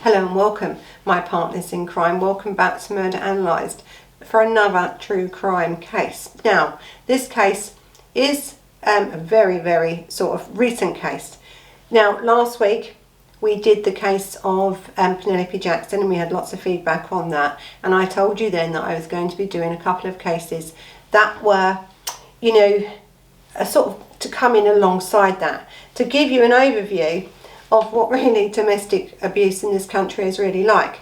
Hello and welcome, my partners in crime. Welcome back to Murder Analysed for another true crime case. Now, this case is a very sort of recent case. Now, last week we did the case of Penelope Jackson and we had lots of feedback on that. And I told you then that I was going to be doing a couple of cases that were, you know, a sort of to come in alongside that, to give you an overview of what really domestic abuse in this country is really like.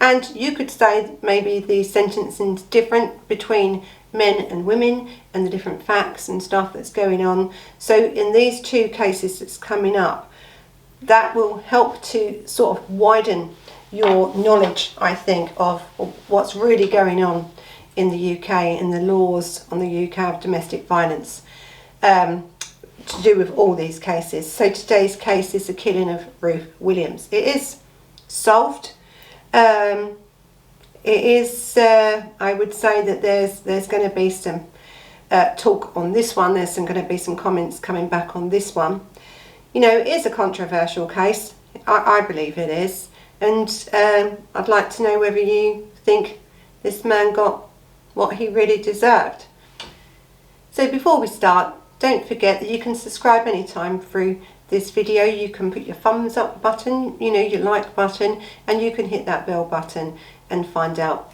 And you could say maybe the sentencing's different between men and women and the different facts and stuff that's going on. So in these two cases that's coming up, that will help to sort of widen your knowledge, I think, of what's really going on in the UK and the laws on the UK of domestic violence. To do with all these cases. So today's case is the killing of Ruth Williams. It is solved. It is, I would say that there's going to be some talk on this one. There's going to be some comments coming back on this one. You know, it is a controversial case. I believe it is. And I'd like to know whether you think this man got what he really deserved. So before we start, don't forget that you can subscribe anytime through this video. You can put your thumbs up button, you know, your like button, and you can hit that bell button and find out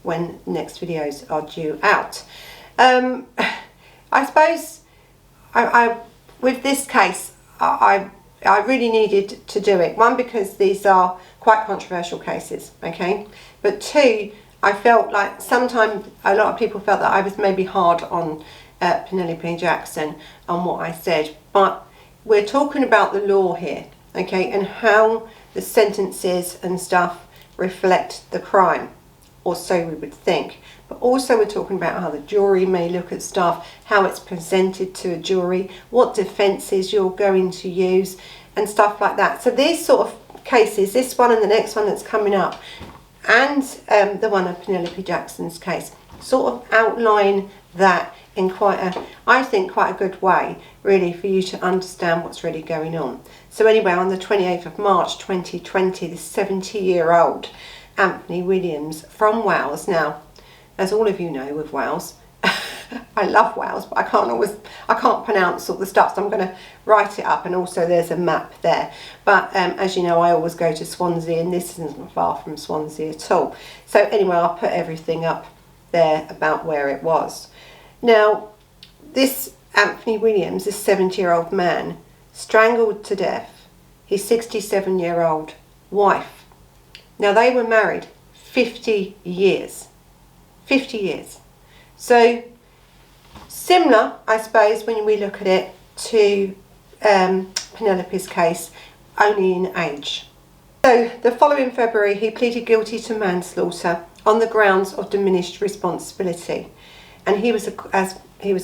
when next videos are due out. I suppose I with this case, I really needed to do it. One, because these are quite controversial cases, okay? But two, I felt like sometimes a lot of people felt that I was maybe hard on Penelope Jackson on what I said, but we're talking about the law here, okay, and how the sentences and stuff reflect the crime, or so we would think. But also we're talking about how the jury may look at stuff, how it's presented to a jury, what defences you're going to use and stuff like that. So these sort of cases, this one and the next one that's coming up, and the one of Penelope Jackson's case, sort of outline that in I think quite a good way, really, for you to understand what's really going on. So anyway, on the 28th of March 2020, this 70-year-old Anthony Williams from Wales. Now, as all of you know with Wales, I love Wales, but I can't pronounce all the stuff, so I'm going to write it up, and also there's a map there. But as you know, I always go to Swansea, and this isn't far from Swansea at all. So anyway, I'll put everything up there about where it was. Now, this Anthony Williams, this 70-year-old man, strangled to death his 67-year-old wife. Now, they were married 50 years. 50 years. So, similar, I suppose, when we look at it, to Penelope's case, only in age. So, the following February, he pleaded guilty to manslaughter on the grounds of diminished responsibility. And he was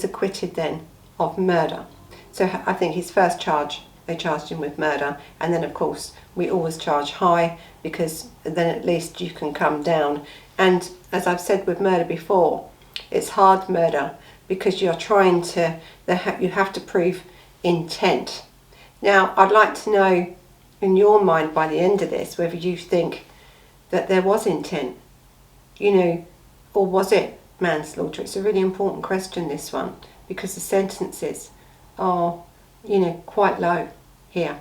acquitted then of murder. So I think his first charge, they charged him with murder. And then, of course, we always charge high, because then at least you can come down. And as I've said with murder before, it's hard murder because you're trying to, you have to prove intent. Now, I'd like to know in your mind by the end of this whether you think that there was intent, you know, or was it manslaughter? It's a really important question, this one, because the sentences are, you know, quite low here.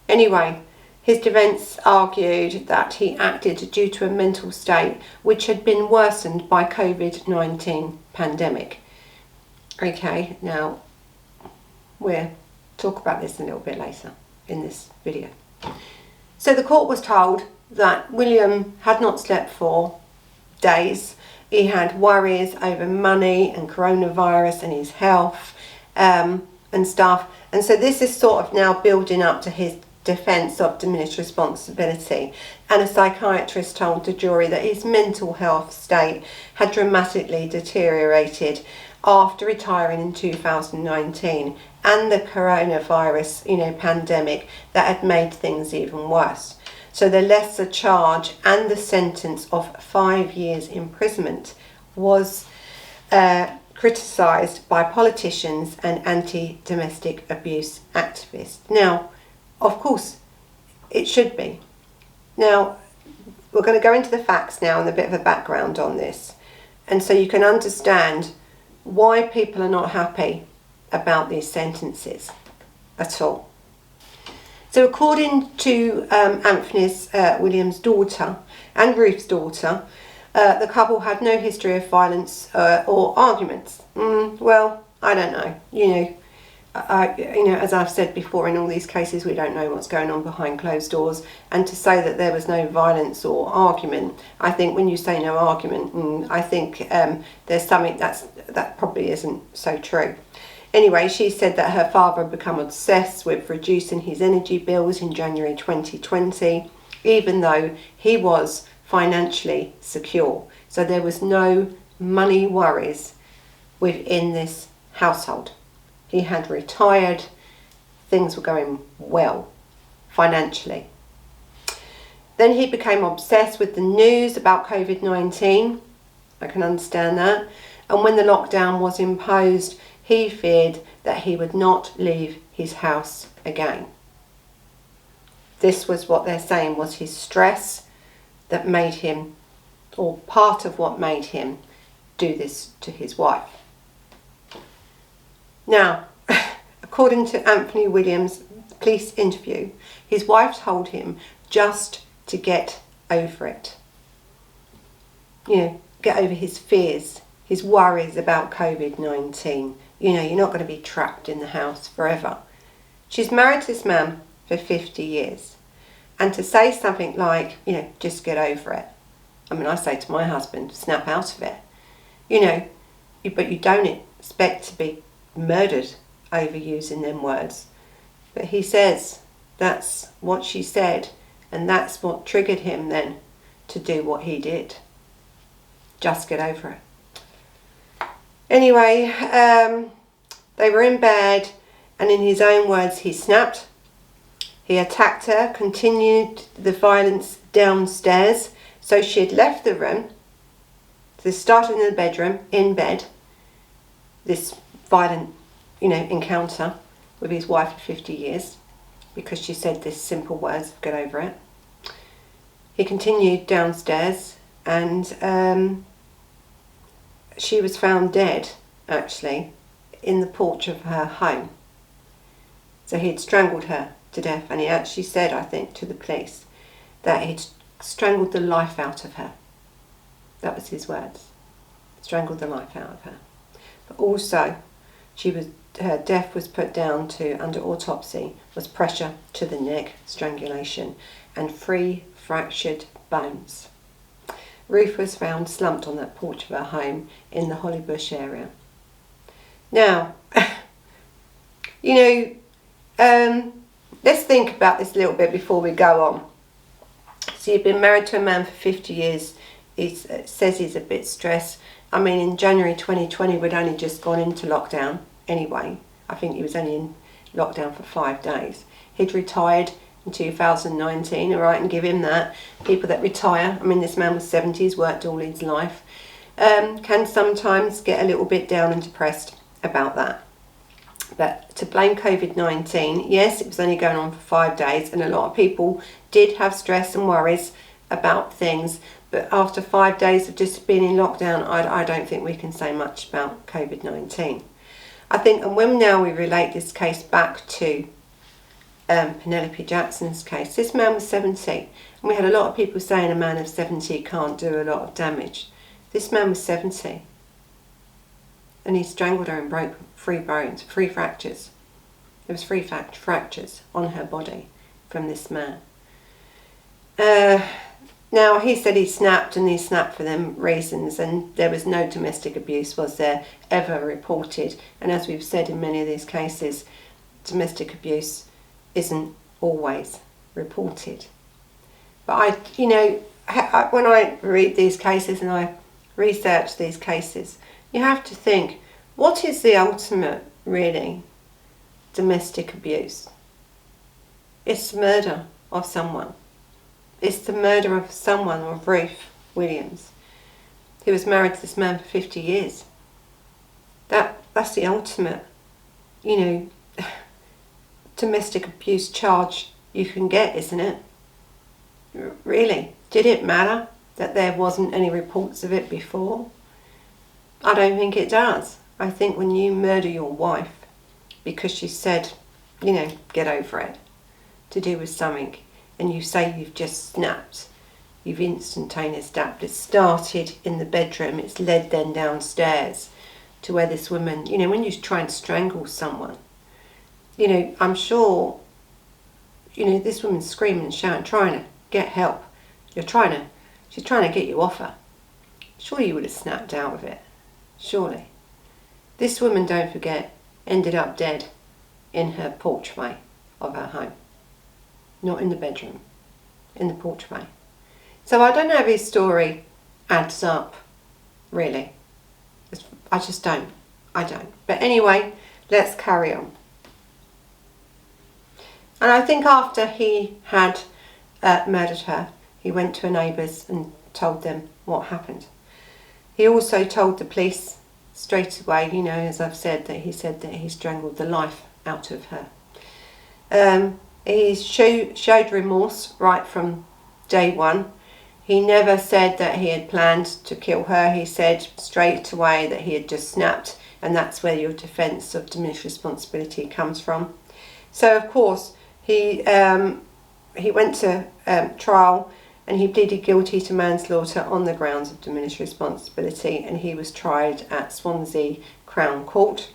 Anyway, his defence argued that he acted due to a mental state which had been worsened by COVID-19 pandemic. Okay, now we'll talk about this a little bit later in this video. So the court was told that William had not slept for days. He had worries over money and coronavirus and his health and stuff. And so this is sort of now building up to his defence of diminished responsibility. And a psychiatrist told the jury that his mental health state had dramatically deteriorated after retiring in 2019, and the coronavirus, you know, pandemic that had made things even worse. So the lesser charge and the sentence of 5 years imprisonment was criticised by politicians and anti-domestic abuse activists. Now, of course, it should be. Now, we're going to go into the facts now and a bit of a background on this. And so you can understand why people are not happy about these sentences at all. So according to Anthony Williams' daughter and Ruth's daughter, the couple had no history of violence or arguments. Well, I don't know. As I've said before, in all these cases, we don't know what's going on behind closed doors. And to say that there was no violence or argument, I think when you say no argument, I think there's something that probably isn't so true. Anyway, she said that her father had become obsessed with reducing his energy bills in January 2020, even though he was financially secure. So there was no money worries within this household. He had retired, things were going well financially. Then he became obsessed with the news about COVID-19. I can understand that. And when the lockdown was imposed, he feared that he would not leave his house again. This was what they're saying was his stress that made him, or part of what made him, do this to his wife. Now, according to Anthony Williams' police interview, his wife told him just to get over it. Get over his fears, his worries about COVID-19. You're not going to be trapped in the house forever. She's married to this man for 50 years. And to say something like, just get over it. I mean, I say to my husband, snap out of it. But you don't expect to be murdered over using them words. But he says that's what she said, and that's what triggered him then to do what he did. Just get over it. Anyway, they were in bed, and in his own words, he snapped. He attacked her, continued the violence downstairs. So she had left the room. This started in the bedroom, in bed. This violent, encounter with his wife for 50 years because she said this simple words, get over it. He continued downstairs and she was found dead, actually, in the porch of her home. So he'd strangled her to death, and he actually said, I think, to the police that he'd strangled the life out of her. That was his words. Strangled the life out of her. But also, her death was put down to, under autopsy, was pressure to the neck, strangulation, and 3 fractured bones. Ruth was found slumped on that porch of her home in the Hollybush area. Now, let's think about this a little bit before we go on. So you've been married to a man for 50 years. He says he's a bit stressed. I mean, in January 2020, we'd only just gone into lockdown anyway. I think he was only in lockdown for 5 days. He'd retired in 2019, all right, and give him that. People that retire, I mean, this man was 70, he's worked all his life, can sometimes get a little bit down and depressed about that. But to blame COVID-19, yes, it was only going on for 5 days, and a lot of people did have stress and worries about things. But after 5 days of just being in lockdown, I don't think we can say much about COVID-19. I think, and when now we relate this case back to Penelope Jackson's case, this man was 70, and we had a lot of people saying a man of 70 can't do a lot of damage. This man was 70, and he strangled her and broke 3 bones, 3 fractures. There was 3 fractures on her body from this man. Now, he said he snapped, and he snapped for them reasons, and there was no domestic abuse, was there, ever reported. And as we've said in many of these cases, domestic abuse isn't always reported. But when I read these cases and I research these cases, you have to think, what is the ultimate, really, domestic abuse? It's the murder of someone. It's the murder of someone, of Ruth Williams, who was married to this man for 50 years. That's the ultimate, domestic abuse charge you can get, isn't it? Really? Did it matter that there wasn't any reports of it before? I don't think it does. I think when you murder your wife because she said, get over it, to do with something, and you say you've just snapped, you've instantaneous snapped. It started in the bedroom, it's led then downstairs to where this woman, when you try and strangle someone, I'm sure, this woman's screaming and shouting, trying to get help. She's trying to get you off her. Surely you would have snapped out of it. Surely. This woman, don't forget, ended up dead in her porchway of her home. Not in the bedroom, in the porchway. So I don't know if his story adds up, really. I just don't. I don't. But anyway, let's carry on. And I think after he had murdered her, he went to her neighbours and told them what happened. He also told the police straight away, as I've said, that he strangled the life out of her. He showed remorse right from day one. He never said that he had planned to kill her. He said straight away that he had just snapped, and that's where your defence of diminished responsibility comes from. So of course he went to trial, and he pleaded guilty to manslaughter on the grounds of diminished responsibility, and he was tried at Swansea Crown Court.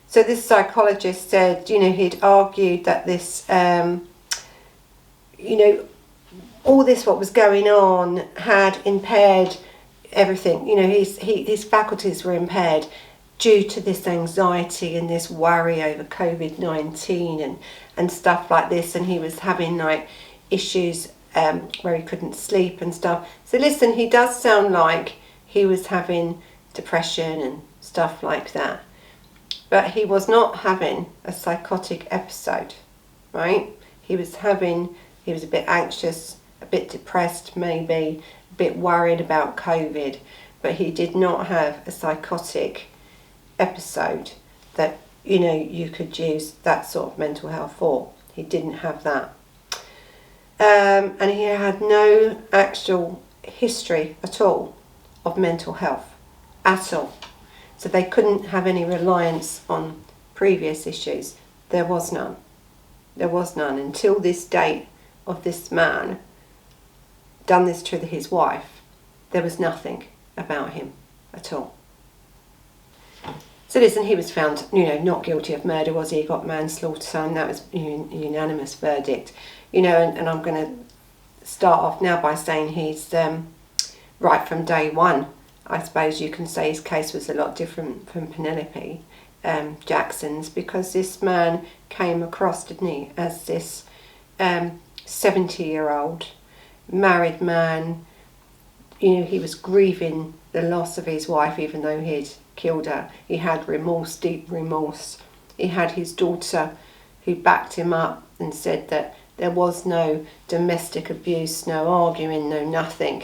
So this psychologist said, he'd argued that this, all this what was going on had impaired everything. His faculties were impaired due to this anxiety and this worry over COVID-19 and stuff like this, and he was having issues where he couldn't sleep and stuff. So listen, he does sound like he was having depression and stuff like that, but he was not having a psychotic episode, right? He was a bit anxious, a bit depressed, maybe a bit worried about COVID, but he did not have a psychotic episode that you could use that sort of mental health for. He didn't have that. And he had no actual history at all of mental health, at all. So they couldn't have any reliance on previous issues. There was none. There was none until this date of this man done this to his wife. There was nothing about him at all. So listen, he was found, not guilty of murder, was he? He got manslaughter, and that was a unanimous verdict. And I'm going to start off now by saying he's right from day one. I suppose you can say his case was a lot different from Penelope Jackson's, because this man came across, didn't he, as this 70-year-old married man. He was grieving the loss of his wife, even though he'd killed her. He had remorse, deep remorse. He had his daughter who backed him up and said that there was no domestic abuse, no arguing, no nothing.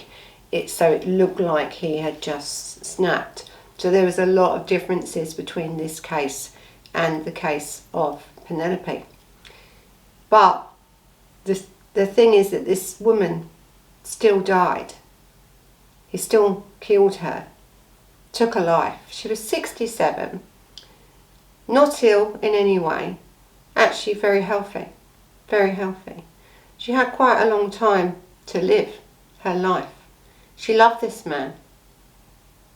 So it looked like he had just snapped. So there was a lot of differences between this case and the case of Penelope. But the thing is that this woman still died. He still killed her, took her life. She was 67, not ill in any way, actually very healthy, very healthy. She had quite a long time to live her life. She loved this man.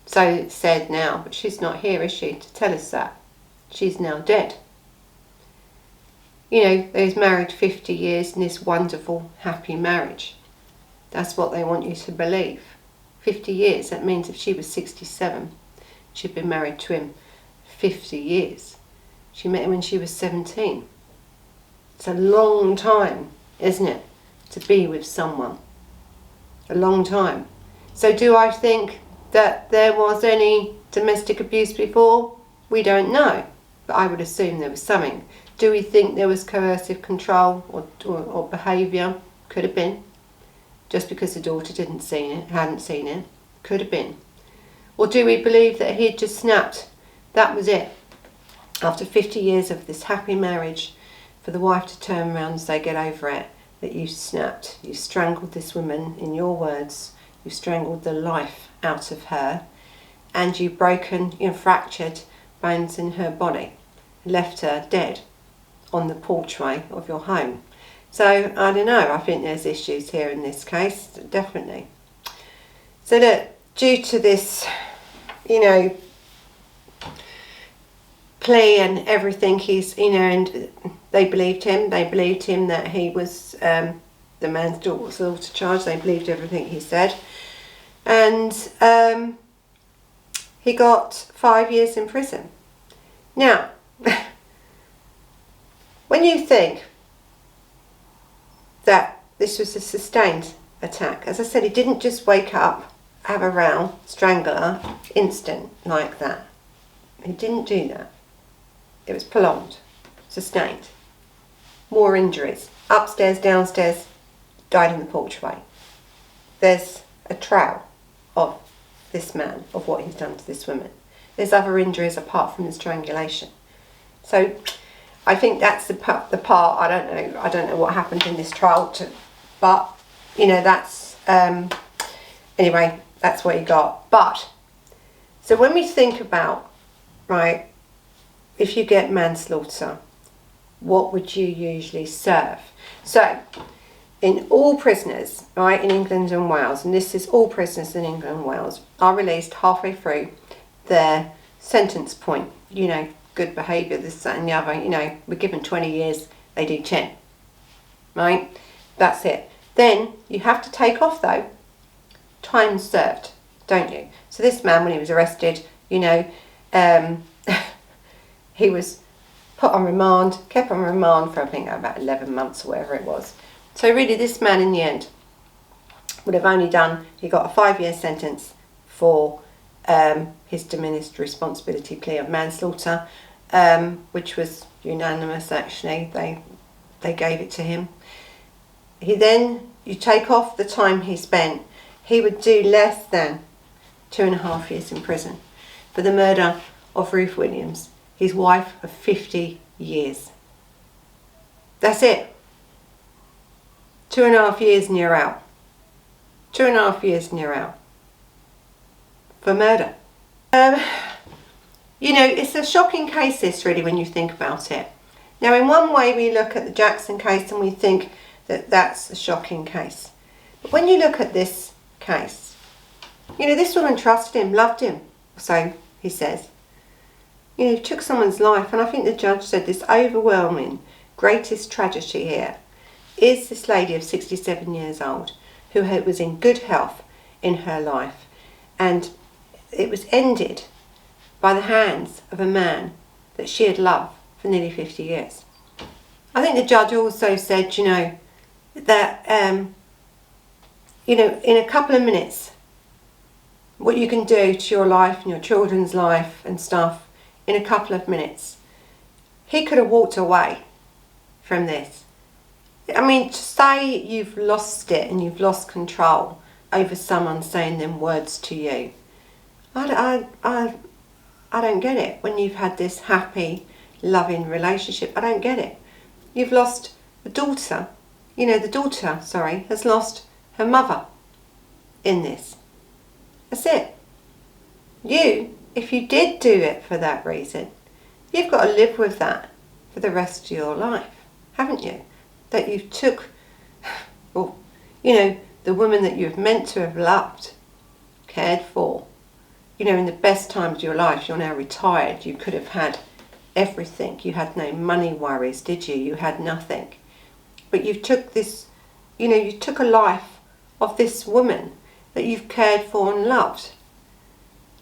So it's said now, but she's not here, is she, to tell us that? She's now dead. They was married 50 years in this wonderful, happy marriage. That's what they want you to believe. 50 years, that means if she was 67, she'd been married to him 50 years. She met him when she was 17. It's a long time, isn't it, to be with someone? A long time. So do I think that there was any domestic abuse before? We don't know, but I would assume there was something. Do we think there was coercive control or behaviour? Could have been. Just because the daughter hadn't seen it. Could have been. Or do we believe that he had just snapped? That was it. After 50 years of this happy marriage, for the wife to turn around and say, get over it, that you snapped, you strangled this woman, in your words, you strangled the life out of her, and you fractured bones in her body, left her dead on the porchway of your home. So, I don't know, I think there's issues here in this case, definitely. So look, due to this, plea and everything, and they believed him that he was the manslaughter charge, they believed everything he said, and he got 5 years in prison. Now, when you think that this was a sustained attack, as I said, he didn't just wake up, have a row, strangle her, instant like that. He didn't do that. It was prolonged, sustained. More injuries. Upstairs, downstairs, died in the porchway. There's a trail of this man, of what he's done to this woman. There's other injuries apart from the strangulation. So I think that's the part, I don't know what happened in this trial, but, that's, anyway, that's what he got. But, so when we think about, right, if you get manslaughter, what would you usually serve? So, in all prisoners, right, in England and Wales, and this is all prisoners in England and Wales, are released halfway through their sentence point. Good behaviour, this, that and the other, we're given 20 years, they do 10. Right? That's it. Then, you have to take off though, time served, don't you? So this man, when he was arrested, he was put on remand, kept on remand for I think about 11 months or whatever it was. So really this man in the end would have only he got a 5-year sentence for his diminished responsibility plea of manslaughter, which was unanimous actually, they gave it to him. You take off the time he spent, he would do less than 2.5 years in prison for the murder of Ruth Williams, his wife of 50 years. That's it. 2.5 years and you're out. 2.5 years and you're out. For murder. It's a shocking case this really when you think about it. Now in one way we look at the Jackson case and we think that that's a shocking case. But when you look at this case, this woman trusted him, loved him, so he says. He took someone's life, and I think the judge said this overwhelming, greatest tragedy here is this lady of 67 years old who was in good health in her life, and it was ended by the hands of a man that she had loved for nearly 50 years. I think the judge also said, that, in a couple of minutes, what you can do to your life and your children's life and stuff, in a couple of minutes. He could have walked away from this. I mean, to say you've lost it and you've lost control over someone saying them words to you, I don't get it. When you've had this happy, loving relationship, I don't get it. You've lost the daughter. The daughter, has lost her mother in this. That's it. If you did do it for that reason, you've got to live with that for the rest of your life, haven't you? That you took, the woman that you've meant to have loved, cared for, in the best times of your life. You're now retired, you could have had everything. You had no money worries, did you? You had nothing. But you took this, you took a life of this woman that you've cared for and loved.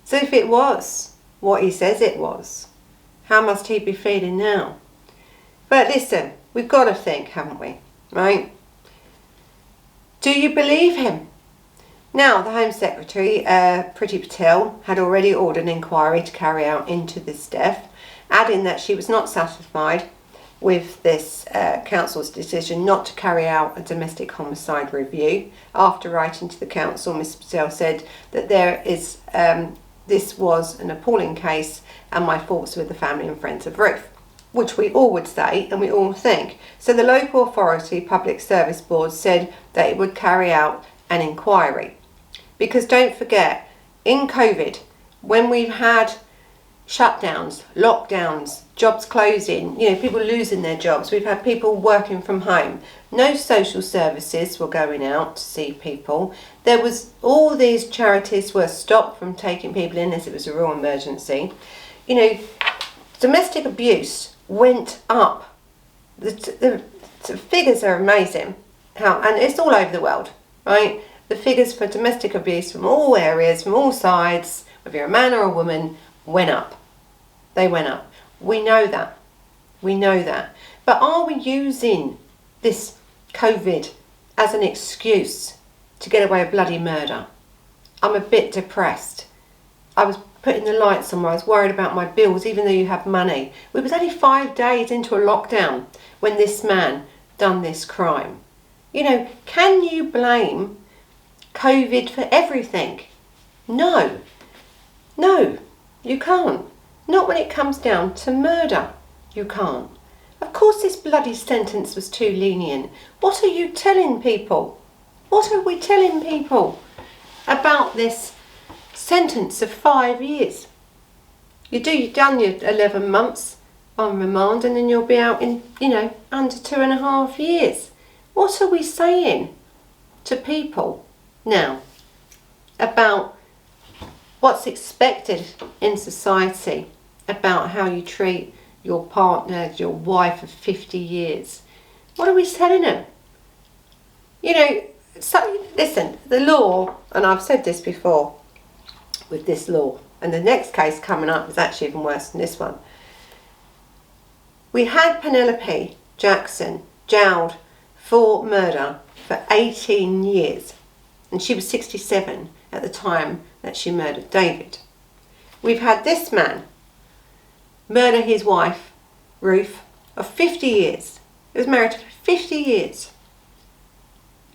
So if it was what he says it was, how must he be feeling now? But listen, we've got to think, haven't we? Right? Do you believe him? Now, the Home Secretary, Priti Patel, had already ordered an inquiry to carry out into this death, adding that she was not satisfied with this council's decision not to carry out a domestic homicide review. After writing to the council, Ms Patel said that this was an appalling case and my thoughts with the family and friends of Ruth. which we all would say and we all think. So the local authority public service board said that it would carry out an inquiry. Because don't forget, in COVID, when we've had shutdowns, lockdowns, jobs closing, people losing their jobs, we've had people working from home, no social services were going out to see people. There was, all these charities were stopped from taking people in unless it was a real emergency. Domestic abuse went up. The figures are amazing, and it's all over the world, right? The figures for domestic abuse from all areas, from all sides, whether you're a man or a woman, went up. They went up. We know that. We know that. But are we using this COVID as an excuse to get away with bloody murder? I'm a bit depressed. I was putting the lights on where I was worried about my bills, even though you have money. We was only 5 days into a lockdown when this man done this crime. Can you blame COVID for everything? No, you can't. Not when it comes down to murder. You can't. Of course this bloody sentence was too lenient. What are you telling people? What are we telling people about this sentence of 5 years? You've done your 11 months on remand and then you'll be out in, under 2.5 years. What are we saying to people now about what's expected in society, about how you treat your partner, your wife of 50 years? What are we telling them? Listen, the law, and I've said this before with this law, and the next case coming up is actually even worse than this one. We had Penelope Jackson jailed for murder for 18 years, and she was 67 at the time that she murdered David. We've had this man murder his wife, Ruth, of 50 years. He was married for 50 years.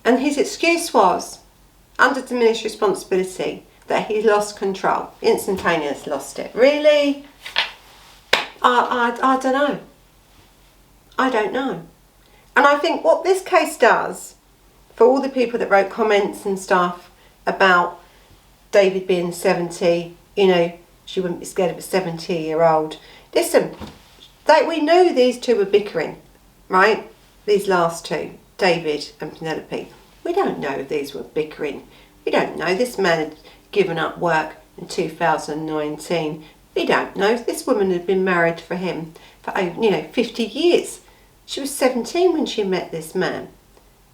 And his excuse was, under diminished responsibility, that he lost control, instantaneously lost it. Really? I don't know. I don't know. And I think what this case does, for all the people that wrote comments and stuff about David being 70, she wouldn't be scared of a 70-year-old. Listen, we knew these two were bickering, right? These last two, David and Penelope. We don't know if these were bickering. We don't know. This man had given up work in 2019. We don't know. This woman had been married for him for 50 years. She was 17 when she met this man.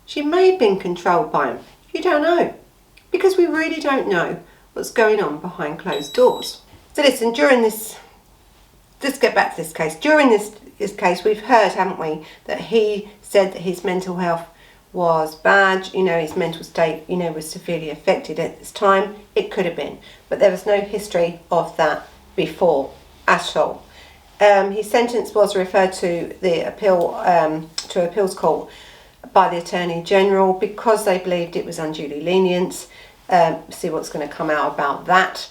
She may have been controlled by him. You don't know, because we really don't know what's going on behind closed doors. So listen, during this, let's get back to this case. During this case, we've heard, haven't we, that he said that his mental health was bad, his mental state, was severely affected at this time. It could have been, but there was no history of that before at all. His sentence was referred to the appeals court by the Attorney General because they believed it was unduly lenient. See what's going to come out about that.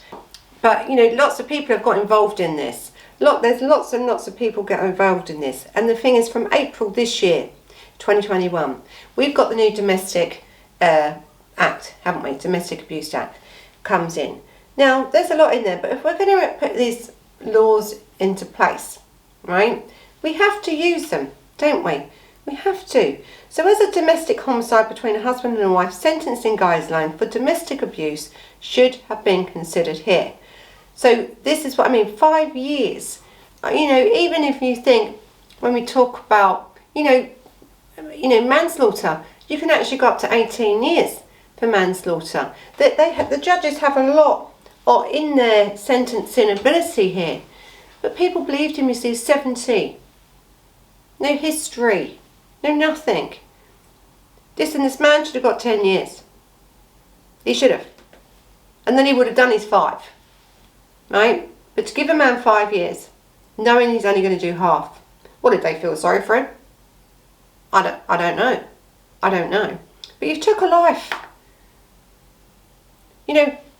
But lots of people have got involved in this. There's lots and lots of people get involved in this. And the thing is, from April this year, 2021, we've got the new Domestic Act, haven't we? Domestic Abuse Act comes in. Now, there's a lot in there, but if we're going to put these laws into place, right, we have to use them, don't we? We have to. So as a domestic homicide between a husband and a wife, sentencing guideline for domestic abuse should have been considered here. So this is what I mean, 5 years. Even if you think, when we talk about, manslaughter, you can actually go up to 18 years for manslaughter. The judges have a lot in their sentencing ability here. But people believed him, 70. No history. No nothing. Listen, this man should have got 10 years. He should have. And then he would have done his 5. Right? But to give a man 5 years, knowing he's only going to do half, what, did they feel sorry for him? I don't know. I don't know. But you took a life.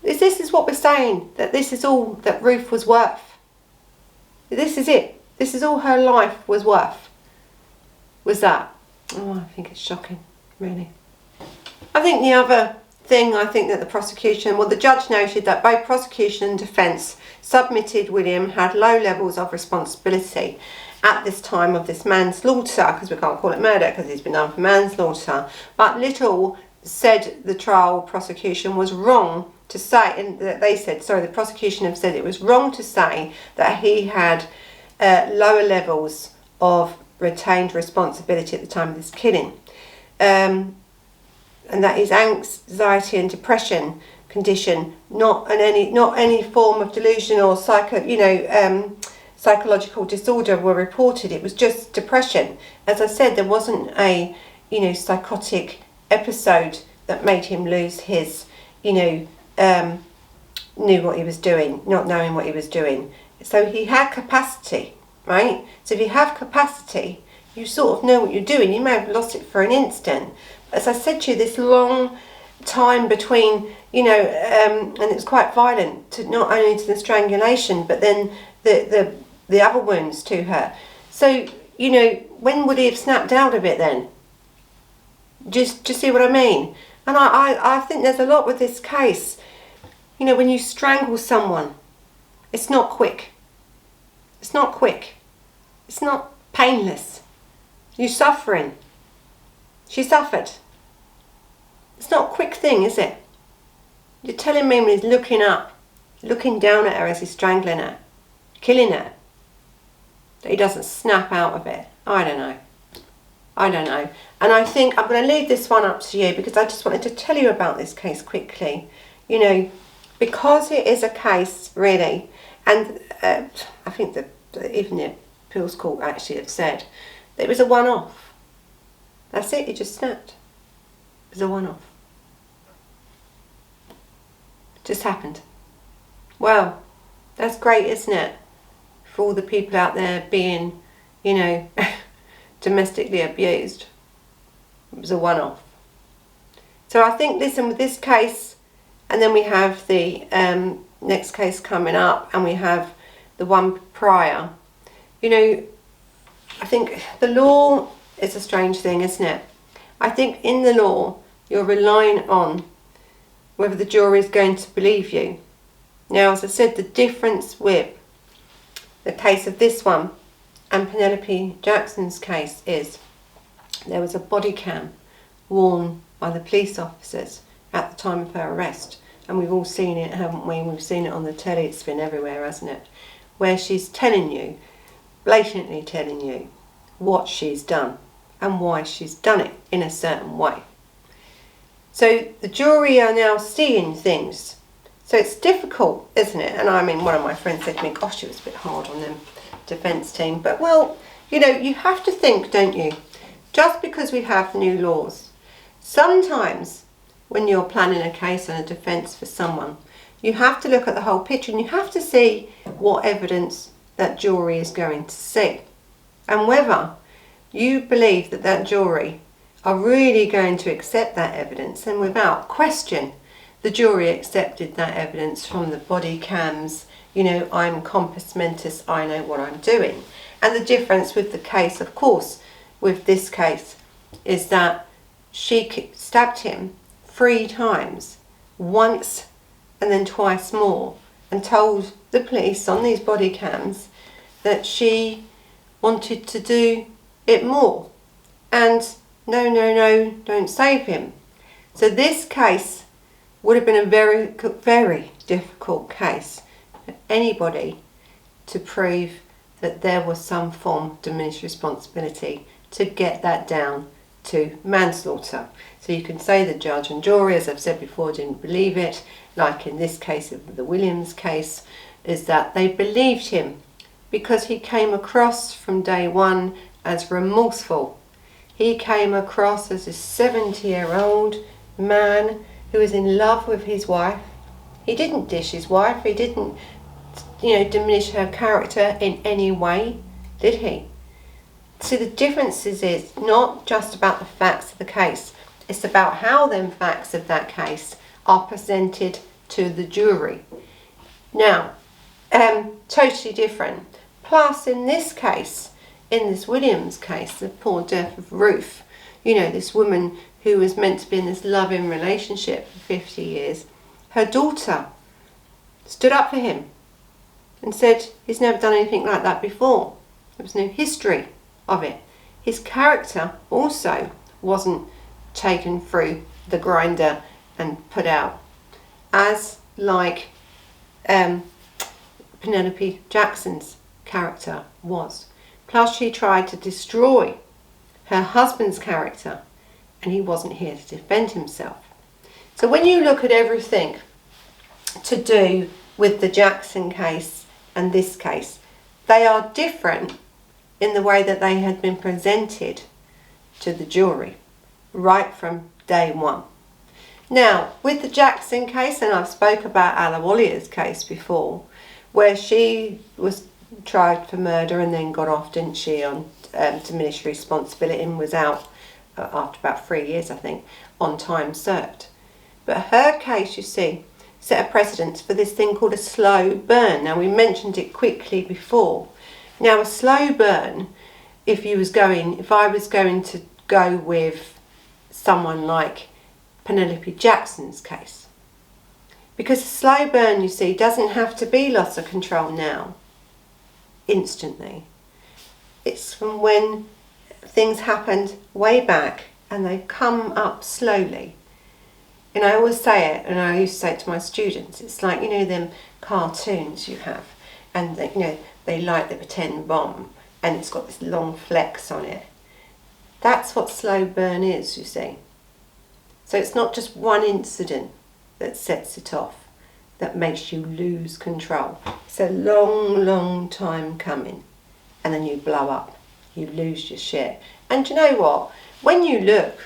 This is what we're saying, that this is all that Ruth was worth. This is it. This is all her life was worth. Was that? Oh, I think it's shocking, really. I think the other thing, I think that the prosecution, well, the judge noted that both prosecution and defence submitted William had low levels of responsibility at this time of this manslaughter, because we can't call it murder because he's been done for manslaughter, but little said the trial prosecution was wrong to say, and they said, sorry, the prosecution have said it was wrong to say that he had lower levels of retained responsibility at the time of this killing, and that his anxiety and depression condition, not any form of delusion or psychological disorder were reported. It was just depression. As I said, there wasn't a psychotic episode that made him lose his knew what he was doing, not knowing what he was doing. So he had capacity, right? So if you have capacity, you sort of know what you're doing. You may have lost it for an instant. As I said to you, this long time between, and it's quite violent, to not only to the strangulation, but then the other wounds to her. So, when would he have snapped out of it then? Just see what I mean? And I think there's a lot with this case. When you strangle someone, it's not quick. It's not quick. It's not painless. You're suffering. She suffered. It's not a quick thing, is it? You're telling me when he's looking up, looking down at her as he's strangling her, killing her, that he doesn't snap out of it? I don't know. And I think I'm going to leave this one up to you, because I just wanted to tell you about this case quickly. Because it is a case, really, and I think that even the appeals court actually have said that it was a one-off. That's it, he just snapped. It was a one-off. Just happened. Well, that's great, isn't it? For all the people out there being, domestically abused. It was a one-off. So I think, listen, with this case, and then we have the next case coming up, and we have the one prior. I think the law is a strange thing, isn't it? I think in the law, you're relying on whether the jury is going to believe you. Now, as I said, the difference with the case of this one and Penelope Jackson's case is there was a body cam worn by the police officers at the time of her arrest. And we've all seen it, haven't we? We've seen it on the telly, it's been everywhere, hasn't it? Where she's telling you, blatantly telling you, what she's done and why she's done it in a certain way. So the jury are now seeing things. So it's difficult, isn't it? And I mean, one of my friends said to me, gosh, it was a bit hard on them defence team. But well, you have to think, don't you? Just because we have new laws, sometimes when you're planning a case and a defence for someone, you have to look at the whole picture, and you have to see what evidence that jury is going to see, and whether you believe that that jury are really going to accept that evidence. And without question, the jury accepted that evidence from the body cams. I'm compos mentis, I know what I'm doing. And the difference with the case, of course, with this case, is that she stabbed him 3 times, once and then twice more, and told the police on these body cams that she wanted to do it more. And no, don't save him. So this case would have been a very, very difficult case for anybody to prove that there was some form of diminished responsibility to get that down to manslaughter. So you can say the judge and jury, as I've said before, didn't believe it, like in this case of the Williams case, is that they believed him because he came across from day one as remorseful. He came across as a 70-year-old man who was in love with his wife. He didn't dish his wife, he didn't, diminish her character in any way, did he? So the difference is not just about the facts of the case, it's about how them facts of that case are presented to the jury. Now, totally different. Plus, in this case, in this Williams case, the poor death of Ruth, you know, this woman who was meant to be in this loving relationship for 50 years, her daughter stood up for him and said he's never done anything like that before. There was no history of it. His character also wasn't taken through the grinder and put out, as like Penelope Jackson's character was. Plus, she tried to destroy her husband's character, and he wasn't here to defend himself. So when you look at everything to do with the Jackson case and this case, they are different in the way that they had been presented to the jury right from day one. Now, with the Jackson case, and I've spoke about Ella Wallier's case before, where she was tried for murder and then got off, didn't she, on diminished responsibility, and was out after about 3 years, I think, on time served. But her case, you see, set a precedent for this thing called a slow burn. Now, we mentioned it quickly before. Now, a slow burn, if I was going to go with someone like Penelope Jackson's case, because a slow burn, you see, doesn't have to be loss of control now, instantly. It's from when things happened way back and they've come up slowly. And I always say it, and I used to say it to my students, it's like, you know, them cartoons you have, and they, you know, they light the pretend bomb and it's got this long flex on it. That's what slow burn is, you see. So it's not just one incident that sets it off, that makes you lose control. It's a long, long time coming, and then you blow up. You lose your shit. And you know what? When you look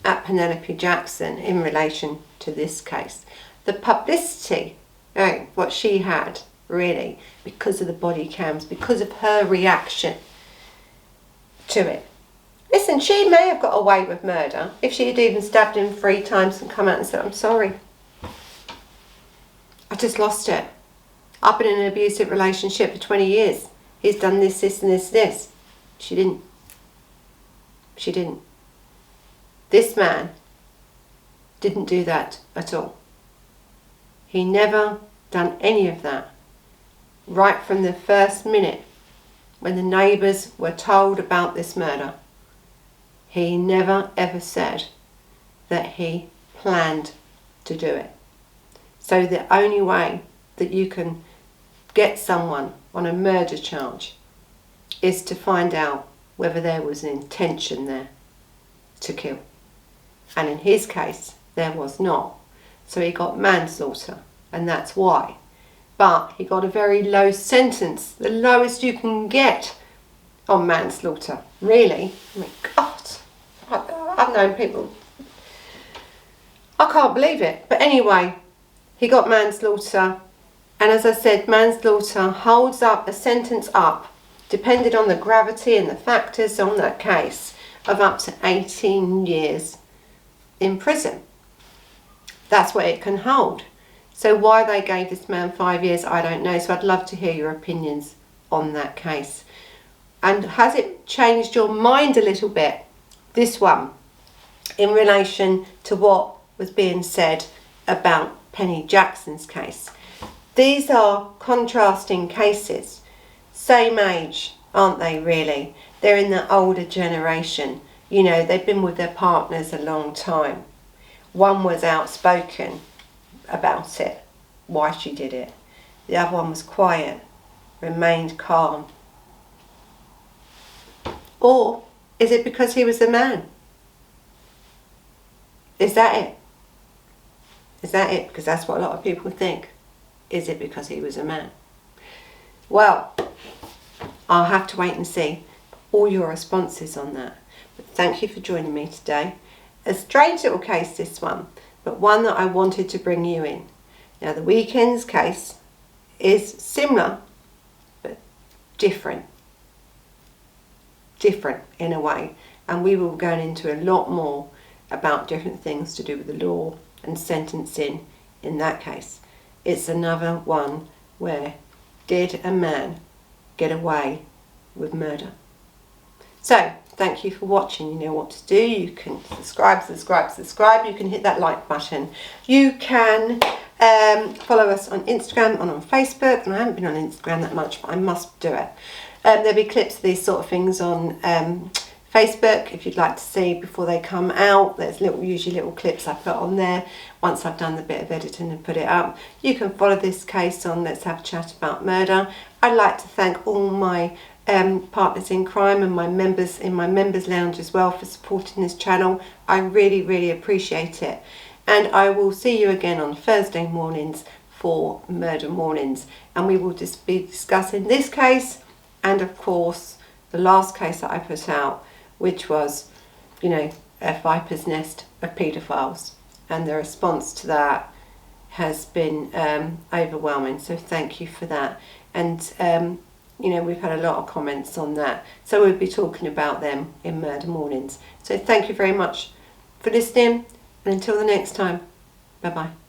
at Penelope Jackson in relation to this case, the publicity, what she had, really, because of the body cams, because of her reaction to it. Listen, she may have got away with murder if she had even stabbed him 3 times and come out and said, I'm sorry. I just lost it. I've been in an abusive relationship for 20 years. He's done this, this and this, this. She didn't. She didn't. This man didn't do that at all. He never done any of that. Right from the first minute when the neighbours were told about this murder, he never ever said that he planned to do it. So the only way that you can get someone on a murder charge is to find out whether there was an intention there to kill. And in his case, there was not. So he got manslaughter, and that's why. But he got a very low sentence, the lowest you can get on manslaughter, really. I mean, God, I've known people, I can't believe it. But anyway, he got manslaughter, and as I said, manslaughter holds up a sentence up, depending on the gravity and the factors on that case, of up to 18 years in prison. That's what it can hold. So why they gave this man 5 years, I don't know. So I'd love to hear your opinions on that case. And has it changed your mind a little bit, this one, in relation to what was being said about Penny Jackson's case? These are contrasting cases. Same age, aren't they, really? They're in the older generation. You know, they've been with their partners a long time. One was outspoken about it, why she did it. The other one was quiet, remained calm. Or is it because he was a man? Is that it? Is that it? Because that's what a lot of people think. Is it because he was a man? Well, I'll have to wait and see all your responses on that. But thank you for joining me today. A strange little case, this one, but one that I wanted to bring you in. Now, the weekend's case is similar, but different. Different in a way. And we will be going into a lot more about different things to do with the law and sentencing in that case. It's another one where did a man get away with murder. So, thank you for watching. You know what to do. You can subscribe. You can hit that like button. You can follow us on Instagram and on Facebook. And I haven't been on Instagram that much, but I must do it. There'll be clips of these sort of things on Facebook if you'd like to see before they come out. There's usually little clips I put on there once I've done the bit of editing and put it up. You can follow this case on Let's Have a Chat About Murder. I'd like to thank all my partners in crime and my members in my members lounge as well for supporting this channel. I really appreciate it, and I will see you again on Thursday mornings for Murder Mornings, and we will just be discussing this case and of course the last case that I put out, which was, you know, a viper's nest of paedophiles, and the response to that has been overwhelming, so thank you for that. And you know, we've had a lot of comments on that, so we'll be talking about them in Murder Mornings. So thank you very much for listening, and until the next time, bye bye.